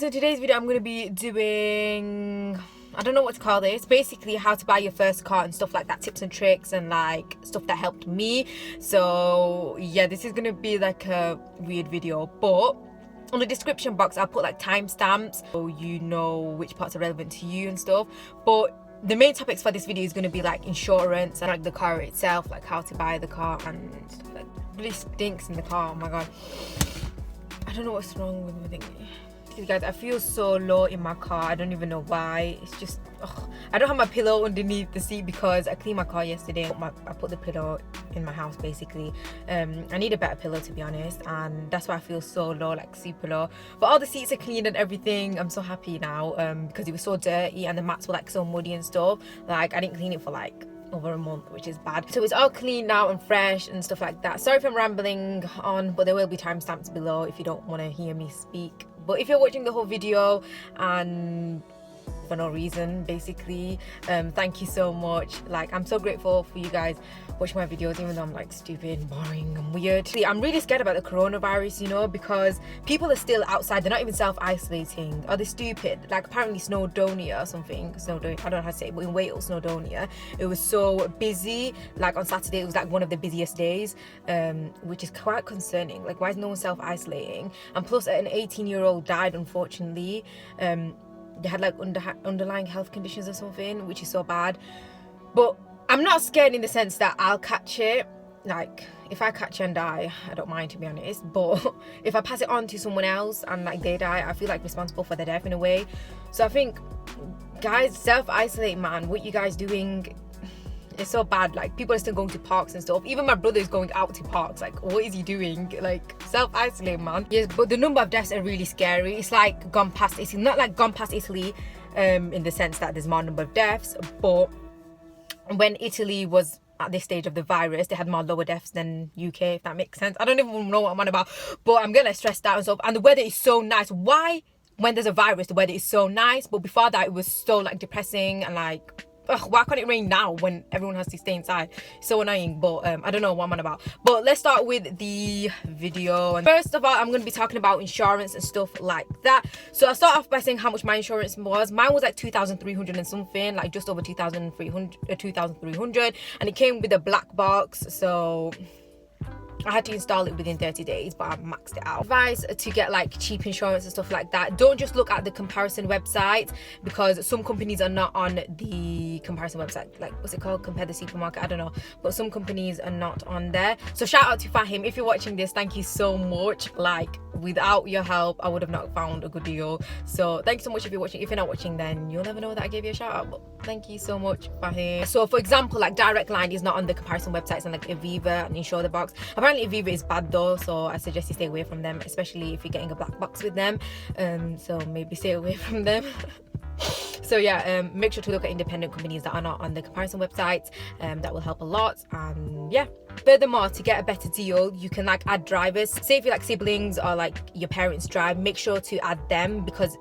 so today's video I'm going to be doing, I don't know what to call this, basically how to buy your first car and stuff like that, tips and tricks and like stuff that helped me. So yeah, this is going to be like a weird video, but on the description box I'll put like timestamps so you know which parts are relevant to you and stuff. But the main topics for this video is going to be like insurance and like the car itself, like how to buy the car and stuff. Like, it really stinks in the car, oh my god. I don't know what's wrong with my thing. Guys, I feel so low in my car. I don't even know why. It's just, ugh. I don't have my pillow underneath the seat because I cleaned my car yesterday. I put the pillow in my house basically. I need a better pillow to be honest, and that's why I feel so low, like super low. But all the seats are clean and everything. I'm so happy now because it was so dirty and the mats were like so muddy and stuff. Like I didn't clean it for like over a month, which is bad. So it's all clean now and fresh and stuff like that. Sorry if I'm rambling on, but there will be timestamps below if you don't want to hear me speak. But if you're watching the whole video and for no reason basically, thank you so much. Like I'm so grateful for you guys watching my videos, even though I'm like stupid, boring and weird. I'm really scared about the coronavirus, you know, because people are still outside. They're not even self-isolating. Are they stupid? Like apparently Snowdonia or something, Snowdonia, I don't know how to say it, but in Wales, Snowdonia, it was so busy. Like on Saturday it was like one of the busiest days, which is quite concerning. Like why is no one self-isolating? And plus an 18-year-old died unfortunately. They had like underlying health conditions or something, which is so bad. But I'm not scared in the sense that I'll catch it. Like if I catch it and die, I don't mind to be honest. But if I pass it on to someone else and like they die, I feel like responsible for their death in a way. So I think, guys, self-isolate, man. What you guys doing? It's so bad. Like people are still going to parks and stuff. Even my brother is going out to parks. Like what is he doing? Like self-isolate, man. Yes, but the number of deaths are really scary. It's like gone past Italy. Not like gone past Italy in the sense that there's more number of deaths, but when Italy was at this stage of the virus, they had more lower deaths than UK, if that makes sense. I don't even know what I'm on about, but I'm getting stressed out and stuff. And the weather is so nice. Why when there's a virus the weather is so nice, but before that it was so like depressing and like, ugh, why can't it rain now when everyone has to stay inside? It's so annoying. But I don't know what I'm on about. But let's start with the video. And first of all, I'm going to be talking about insurance and stuff like that. So I'll start off by saying how much my insurance was. Mine was like 2,300 and something, like just over 2,300, and it came with a black box. So I had to install it within 30 days, but I maxed it out. Advice to get like cheap insurance and stuff like that. Don't just look at the comparison website, because some companies are not on the comparison website. Like, what's it called? Compare the Supermarket? I don't know. But some companies are not on there. So shout out to Fahim. If you're watching this, thank you so much. Like, without your help, I would have not found a good deal. So thanks so much if you're watching. If you're not watching, then you'll never know that I gave you a shout out. But thank you so much, Fahim. So for example, like Direct Line is not on the comparison websites, and like Aviva and Insure the Box. Apparently Aviva is bad though, so I suggest you stay away from them, especially if you're getting a black box with them. So maybe stay away from them. So yeah, make sure to look at independent companies that are not on the comparison websites. That will help a lot. And yeah, furthermore, to get a better deal, you can like add drivers. Say if you're like siblings or like your parents drive, make sure to add them because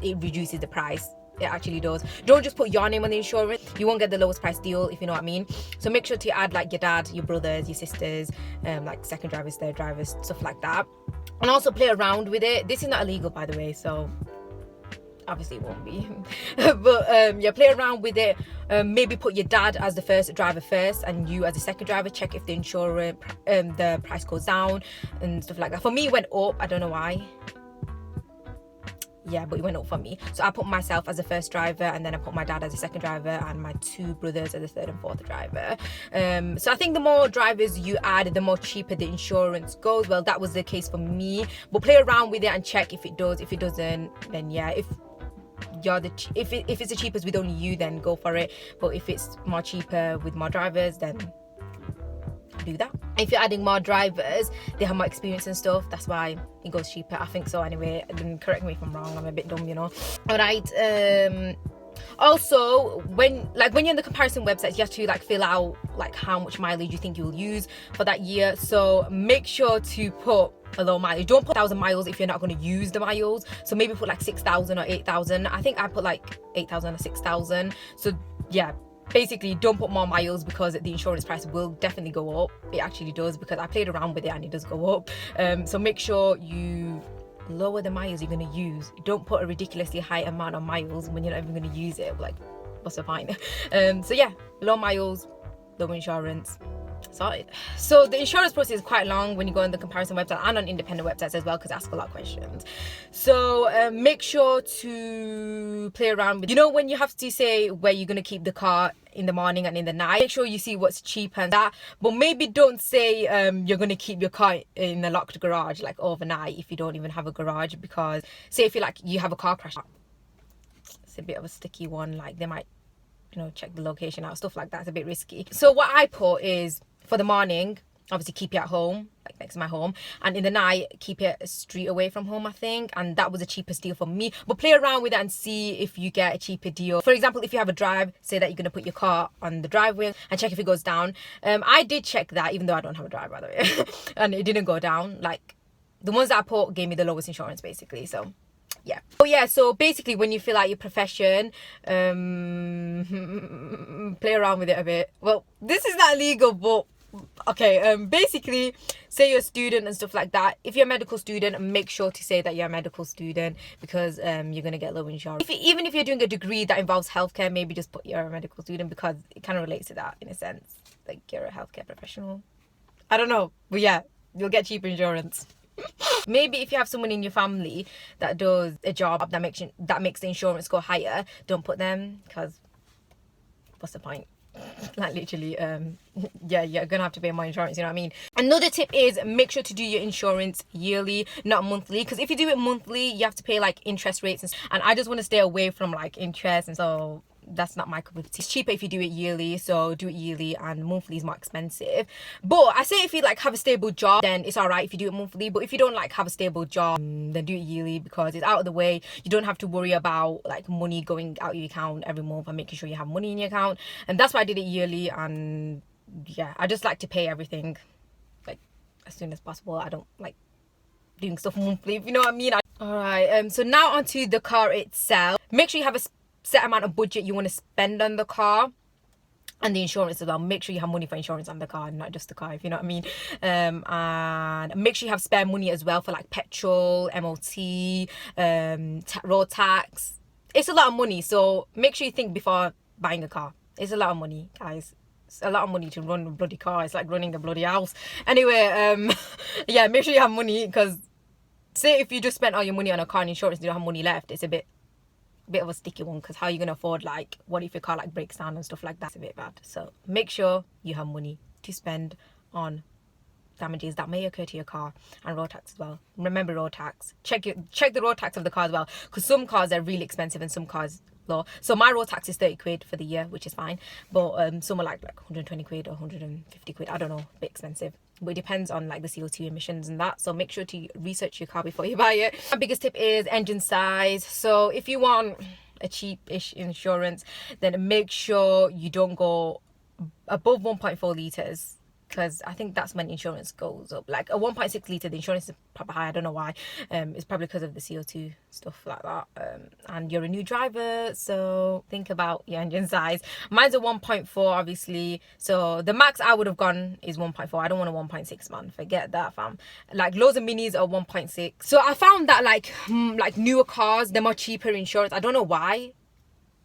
it reduces the price. It actually does. Don't just put your name on the insurance. You won't get the lowest price deal, if you know what I mean. So make sure to add like your dad, your brothers, your sisters, like second drivers, third drivers, stuff like that. And also play around with it. This is not illegal, by the way, so obviously it won't be. But yeah, play around with it. Maybe put your dad as the first driver first and you as the second driver. Check if the insurance the price goes down and stuff like that. For me it went up. I don't know why. Yeah, but it went up for me. So I put myself as the first driver, and then I put my dad as the second driver, and my two brothers as the third and fourth driver. So I think the more drivers you add, the more cheaper the insurance goes. Well, that was the case for me. But play around with it and check if it does. If it doesn't, then yeah. If it's the cheapest with only you, then go for it. But if it's more cheaper with more drivers, then do that. If you're adding more drivers, they have more experience and stuff, that's why it goes cheaper. I think so anyway. And correct me if I'm wrong, I'm a bit dumb, you know. All right. Also, when you're in the comparison websites, you have to like fill out like how much mileage you think you'll use for that year. So make sure to put a low mileage. Don't put 1,000 miles if you're not going to use the miles. So maybe put like 6,000 or 8,000. I think I put like 8,000 or 6,000. So yeah, basically don't put more miles because the insurance price will definitely go up. It actually does, because I played around with it and it does go up. So make sure you lower the miles you're going to use. Don't put a ridiculously high amount of miles when you're not even going to use it. Like, what's the point? So yeah, low miles, low insurance. Sorted. So the insurance process is quite long when you go on the comparison website and on independent websites as well, because they ask a lot of questions. So make sure to play around with, you know, when you have to say where you're going to keep the car in the morning and in the night, make sure you see what's cheap and that, but maybe don't say you're going to keep your car in a locked garage like overnight if you don't even have a garage, because say if you have a car crash, it's a bit of a sticky one, like they might, you know, check the location out, stuff like that. It's a bit risky. So what I put is, for the morning, obviously keep it at home, like next to my home, and in the night keep it a street away from home, I think, and that was the cheapest deal for me. But play around with it and see if you get a cheaper deal. For example, if you have a drive, say that you're going to put your car on the driveway and check if it goes down. I did check that, even though I don't have a drive, by the way, and it didn't go down. Like, the ones that I put gave me the lowest insurance, basically. So yeah. Oh yeah, so basically when you fill out your profession, play around with it a bit. Well, this is not illegal, but okay, basically say you're a student and stuff like that. If you're a medical student, make sure to say that you're a medical student, because you're going to get low insurance. Even if you're doing a degree that involves healthcare, maybe just put you're a medical student, because it kind of relates to that in a sense, like you're a healthcare professional. I don't know, but yeah, you'll get cheaper insurance. Maybe if you have someone in your family that does a job that makes the insurance go higher, don't put them, because what's the point? Like, literally, yeah, you're gonna have to pay more insurance, you know what I mean? Another tip is make sure to do your insurance yearly, not monthly, because if you do it monthly, you have to pay like interest rates, and I just want to stay away from like interest, and so that's not my cup of tea. It's cheaper if you do it yearly, so do it yearly, and monthly is more expensive. But I say if you like have a stable job, then it's all right if you do it monthly. But if you don't like have a stable job, then do it yearly, because it's out of the way. You don't have to worry about like money going out your account every month and making sure you have money in your account. And that's why I did it yearly. And yeah, I just like to pay everything like as soon as possible. I don't like doing stuff monthly, if you know what I mean. All right, so now onto the car itself. Make sure you have a set amount of budget you want to spend on the car, and the insurance as well. Make sure you have money for insurance on the car, not just the car, if you know what I mean. And make sure you have spare money as well for like petrol, MOT, road tax. It's a lot of money, so make sure you think before buying a car. It's a lot of money, guys. It's a lot of money to run a bloody car. It's like running a bloody house. Anyway, yeah, make sure you have money, because say if you just spent all your money on a car and insurance and you don't have money left, it's a bit of a sticky one, because how are you gonna afford, like, what if your car like breaks down and stuff like that? It's a bit bad. So make sure you have money to spend on damages that may occur to your car, and road tax as well. Remember road tax. Check the road tax of the car as well, because some cars are really expensive and some cars low. So my road tax is 30 quid for the year, which is fine, but some are like 120 quid or 150 quid, I don't know, a bit expensive. But it depends on like the CO2 emissions and that, so make sure to research your car before you buy it. My biggest tip is engine size. So if you want a cheap-ish insurance, then make sure you don't go above 1.4 litres, because I think that's when insurance goes up. Like a 1.6 litre, the insurance is proper high. I don't know why. It's probably because of the CO2 stuff like that. And you're a new driver, so think about your engine size. Mine's a 1.4, obviously. So the max I would have gone is 1.4. I don't want a 1.6, man. Forget that, fam. Like loads of minis are 1.6. So I found that like newer cars, they're more cheaper insurance. I don't know why,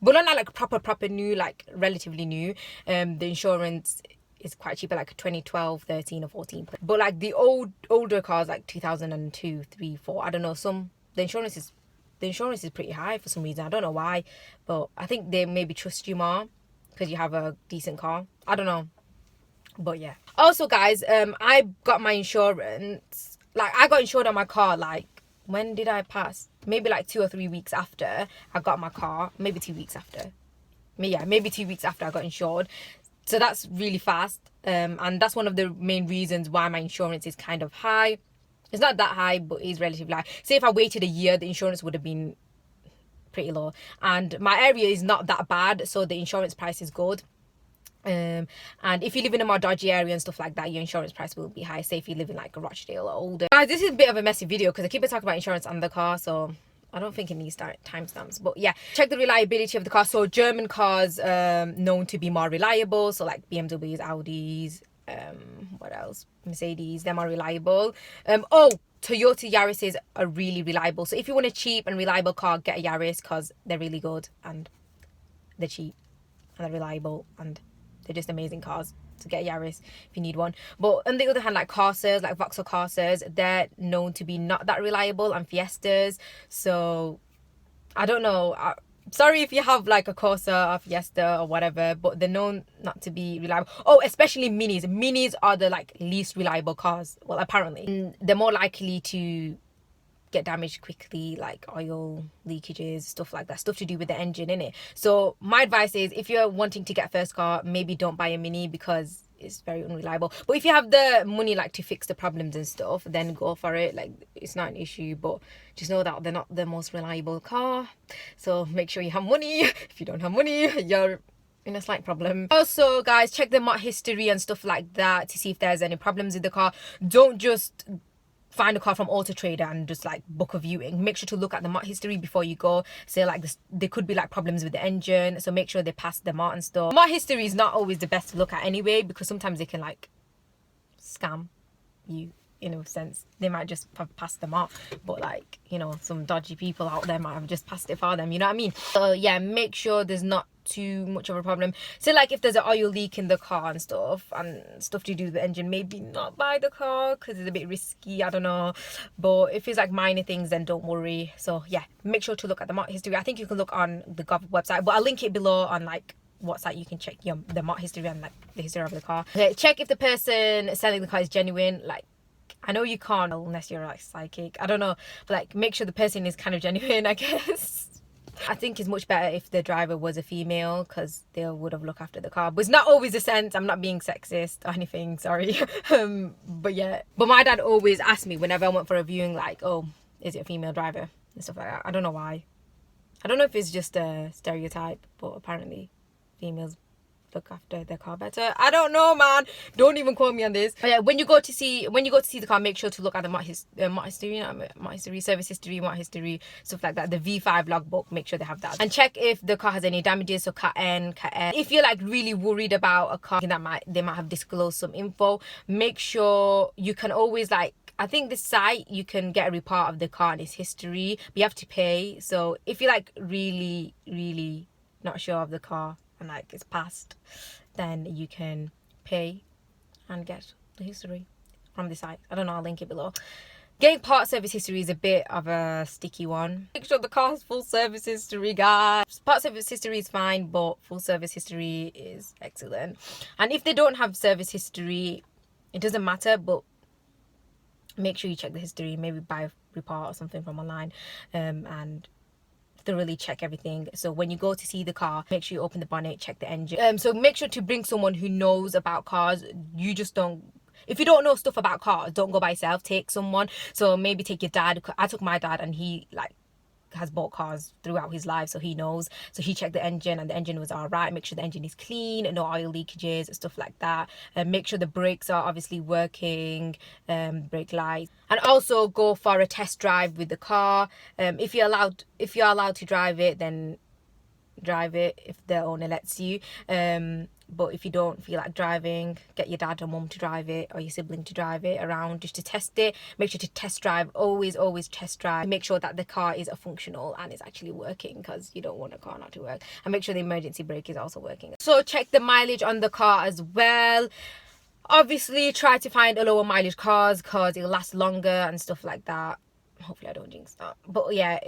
but not like proper new, like relatively new. The insurance is quite cheaper, like 2012, 13 or 14. But like the older cars, like 2002, 3, 4, I don't know, the insurance is pretty high for some reason. I don't know why, but I think they maybe trust you more because you have a decent car. I don't know, but yeah. Also guys, I got my insurance, like I got insured on my car, like when did I pass? Maybe like 2 or 3 weeks after I got my car. Maybe 2 weeks after. Maybe 2 weeks after I got insured. So that's really fast, and that's one of the main reasons why my insurance is kind of high. It's not that high, but it's relatively high. Say if I waited a year, the insurance would have been pretty low. And my area is not that bad, so the insurance price is good. And if you live in a more dodgy area and stuff like that, your insurance price will be high. Say if you live in like Rochdale or older. Guys, this is a bit of a messy video because I keep talking about insurance on the car, so I don't think it needs timestamps. But yeah, check the reliability of the car. So German cars known to be more reliable, so like BMWs, Audis, what else, Mercedes, they're more reliable. Oh, Toyota Yaris are really reliable. So if you want a cheap and reliable car, get a Yaris, because they're really good and they're cheap and they're reliable and they're just amazing cars. To get a Yaris if you need one. But on the other hand, like Corsas, like Vauxhall Corsas, they're known to be not that reliable, and Fiestas. So I don't know. Sorry if you have like a Corsa or Fiesta or whatever, but they're known not to be reliable. Oh, especially Minis. Minis are the like least reliable cars. Well, apparently. And they're more likely to get damaged quickly, like oil leakages, stuff like that, stuff to do with the engine in it. So my advice is, if you're wanting to get a first car, maybe don't buy a Mini because it's very unreliable. But if you have the money like to fix the problems and stuff, then go for it. Like, it's not an issue, but just know that they're not the most reliable car. So make sure you have money. If you don't have money, you're in a slight problem. Also, guys, check the mod history and stuff like that to see if there's any problems with the car. Don't just find a car from Auto Trader and just like book a viewing. Make sure to look at the mod history before you go. Say like this, there could be like problems with the engine, so make sure they pass the mod and stuff. Mod history is not always the best to look at anyway, because sometimes they can like scam you, in a sense. They might just have passed them up, but like, you know, some dodgy people out there might have just passed it for them, you know what I mean? So yeah, make sure there's not too much of a problem. So like, if there's an oil leak in the car and stuff to do with the engine, maybe not buy the car because it's a bit risky, I don't know. But if it's like minor things, then don't worry. So yeah, make sure to look at the mod history. I think you can look on the Gov website, but I'll link it below on like what site you can check the mod history and like the history of the car. Okay, check if the person selling the car is genuine. Like, I know you can't unless you're like psychic, I don't know, but like, make sure the person is kind of genuine, I guess. I think it's much better if the driver was a female, because they would have looked after the car. But it's not always the sense. I'm not being sexist or anything, sorry. But yeah. But my dad always asked me whenever I went for a viewing, like, oh, is it a female driver? And stuff like that. I don't know why. I don't know if it's just a stereotype, but apparently females look after their car better. I don't know, man. Don't even quote me on this. But yeah, when you go to see the car, make sure to look at the mod history, service history, mod history, stuff like that. The V5 logbook, make sure they have that. And check if the car has any damages, so Cat N, Cat N. If you're like really worried about a car that they might have disclosed some info, make sure you can always like, I think this site, you can get a report of the car and its history, but you have to pay. So if you're like really not sure of the car and like it's past, then you can pay and get the history from the site. I don't know, I'll link it below. Getting part service history is a bit of a sticky one. Make sure the car has full service history, guys. Part service history is fine, but full service history is excellent. And if they don't have service history, it doesn't matter, but make sure you check the history. Maybe buy a report or something from online, and thoroughly check everything. So when you go to see the car, make sure you open the bonnet, check the engine. So make sure to bring someone who knows about cars. You just don't, if you don't know stuff about cars, don't go by yourself, take someone. So maybe take your dad. I took my dad, and he like has bought cars throughout his life, so he knows. So he checked the engine, and the engine was all right. Make sure the engine is clean, no oil leakages, stuff like that. And make sure the brakes are obviously working, brake lights. And also go for a test drive with the car. If you're allowed to drive it, then drive it if the owner lets you. But if you don't feel like driving, get your dad or mum to drive it, or your sibling to drive it around just to test it. Make sure to test drive. Always test drive. Make sure that the car is functional and is actually working, because you don't want a car not to work. And make sure the emergency brake is also working. So check the mileage on the car as well. Obviously try to find a lower mileage cars, because it'll last longer and stuff like that. Hopefully I don't jinx that. But yeah,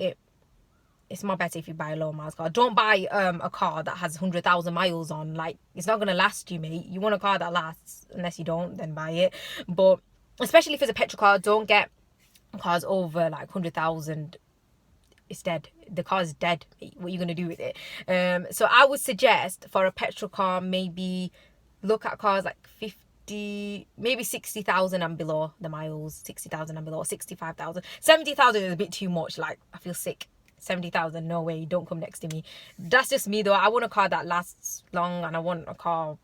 it's more better if you buy a low miles car. Don't buy a car that has 100,000 miles on. Like, it's not gonna last you, mate. You want a car that lasts. Unless you don't, then buy it. But especially if it's a petrol car, don't get cars over like 100,000. It's dead. The car is dead. What are you gonna do with it? So I would suggest for a petrol car, maybe look at cars like 50, maybe 60,000 and below the miles. 60,000 and below. 65,000. 70,000 is a bit too much. Like, I feel sick. 70,000, no way, don't come next to me. That's just me though. I want a car that lasts long, and I want a car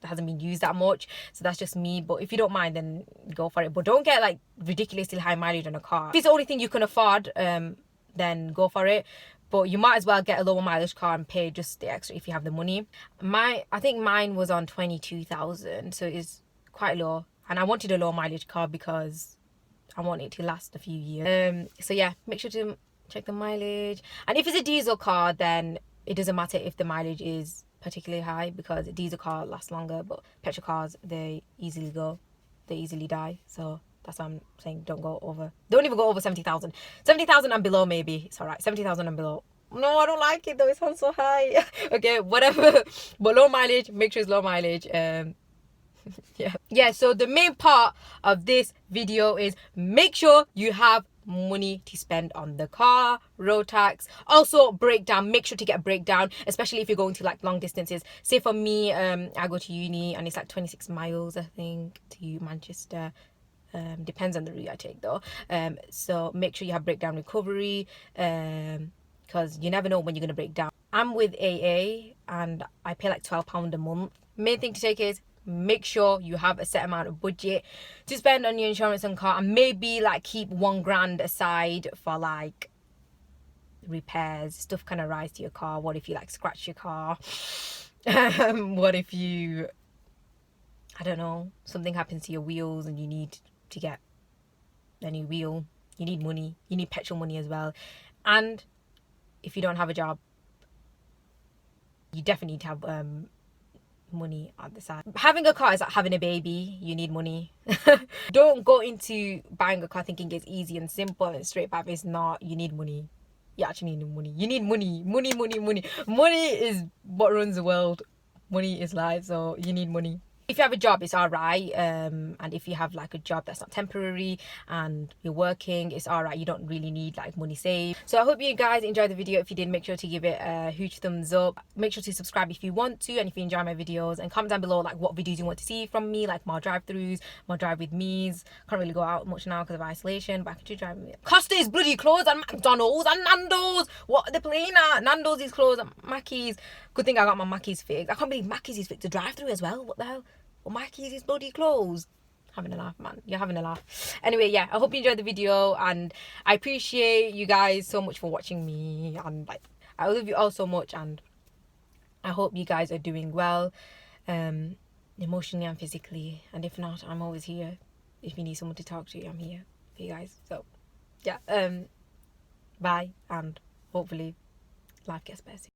that hasn't been used that much. So that's just me. But if you don't mind, then go for it. But don't get like ridiculously high mileage on a car. If it's the only thing you can afford, then go for it. But you might as well get a lower mileage car and pay just the extra if you have the money. I think mine was on 22,000, so it's quite low. And I wanted a low mileage car because I want it to last a few years. So yeah, make sure to check the mileage. And if it's a diesel car, then it doesn't matter if the mileage is particularly high, because a diesel car lasts longer, but petrol cars, they easily die. So that's why I'm saying don't even go over 70,000. 70,000 and below, maybe it's all right. 70,000 and below, no, I don't like it though, it sounds so high. Okay, whatever. But low mileage, make sure it's low mileage. Yeah, so the main part of this video is make sure you have money to spend on the car, road tax, also breakdown. Make sure to get a breakdown, especially if you're going to like long distances. Say for me, I go to uni and it's like 26 miles, I think, to Manchester. Depends on the route I take though. So make sure you have breakdown recovery, because you never know when you're going to break down. I'm with AA and I pay like £12 a month. Main thing to take is make sure you have a set amount of budget to spend on your insurance and car, and maybe like keep £1,000 aside for like repairs. Stuff can arise to your car. What if you like scratch your car? What if you, I don't know, something happens to your wheels and you need to get a new wheel? You need money. You need petrol money as well. And if you don't have a job, you definitely need to have money on the side. Having a car is like having a baby. You need money. Don't go into buying a car thinking it's easy and simple and straight path. It's not. You need money. You actually need money. You need money. Money is what runs the world. Money is life. So you need money. If you have a job, it's all right. And if you have like a job that's not temporary and you're working, it's all right. You don't really need like money saved. So I hope you guys enjoyed the video. If you did, make sure to give it a huge thumbs up. Make sure to subscribe if you want to, and if you enjoy my videos, and comment down below like what videos you want to see from me, like more drive-throughs, more drive with me's. Can't really go out much now because of isolation, but I can do drive with me. Costa is bloody closed, and McDonald's and Nando's. What are they playing at? Nando's is closed, and Mackey's. Good thing I got my Mackey's fixed. I can't believe Mackey's is fixed a drive-through as well. What the hell? Well, Mackey's is bloody closed. Having a laugh, man. You're having a laugh. Anyway, yeah, I hope you enjoyed the video, and I appreciate you guys so much for watching me, and like I love you all so much, and I hope you guys are doing well, emotionally and physically. And if not, I'm always here. If you need someone to talk to, I'm here for you guys. So yeah, bye, and hopefully life gets better.